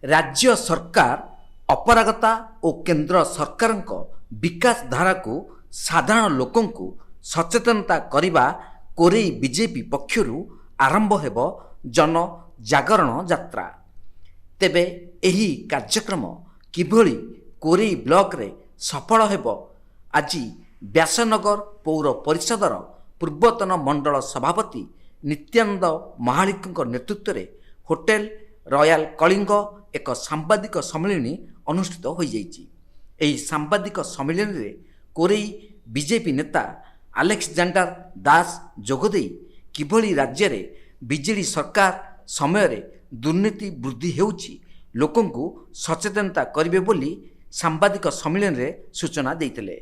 राज्य सरकार अपरागता और केंद्र सरकार विकास धारा को साधारण लोकों को सचेतनता करने कोरेई बीजेपी पक्षर आरंभ हेब जन जागरण यात्रा। तेबे एही कार्यक्रम किभली कोरेई ब्लॉक रे सफल हेब आज व्यासनगर पौर परिषदर पूर्वतन मंडल सभापति नित्यानंद महालिक नेतृत्व में होटेल रॉयल कलिंग एक सांबादिक सम्मेलन अनुष्ठित हो जाइछि। एही सांबादिक सम्मेलन रे कोरेई बीजेपी नेता अलेक्जेंडर दास जोगदे किभली राज्य रे बीजेडी सरकार समय रे दुर्नीति वृद्धि हेउछि लोकों को सचेतनता करिवे बोली सांबादिक सम्मेलन रे सूचना देइतिले।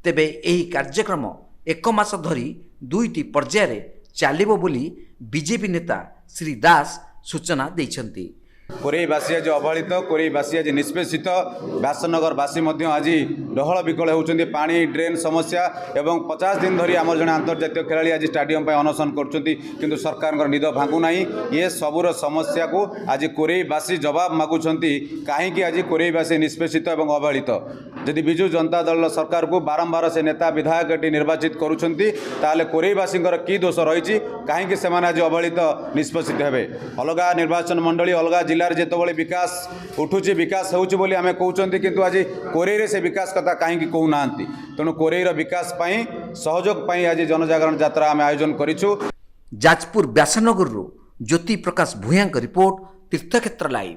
तेबे एही कार्यक्रम एक मास धरी दुईटी पर्याय रे चालिबो बोली बीजेपी नेता श्री दास सूचना देइछन्ति। कोरेईवासी आज अवहेलित कोरेईवासी आज निष्पेषित व्यासनगरवासी आज डहल विकल होउछन्ति पानी ड्रेन समस्या एवं 50 दिन धरी आम जड़े अंतर्जातीय खेलाड़ी आज स्टाडियम पर अनशन कर सरकार निद भांगु ना ये सबूर समस्या को आज कोरेईवासी जवाब मागुंट कहीं आज कोरेईवासी निष्पेषित और अवहेलित जदि विजु जनता दल सरकार को बारंबार से नेता विधायक निर्वाचित करुँच कोरेईवासी की दोष रही कहीं से आज अवहेलित निष्पेषित हे अलग निर्वाचन मंडली अलग जिले में जिते विकास उठुची विकास होउची आम कहते किंतु आज कोरेई से विकास कथा कहीं कहूना तेणु कोरेईर विकास सहयोग आज जनजागरण यात्रा आम आयोजन करूँ। जाजपुर व्यासनगर ज्योति प्रकाश भूया रिपोर्ट तीर्थक्षेत्र लाइव।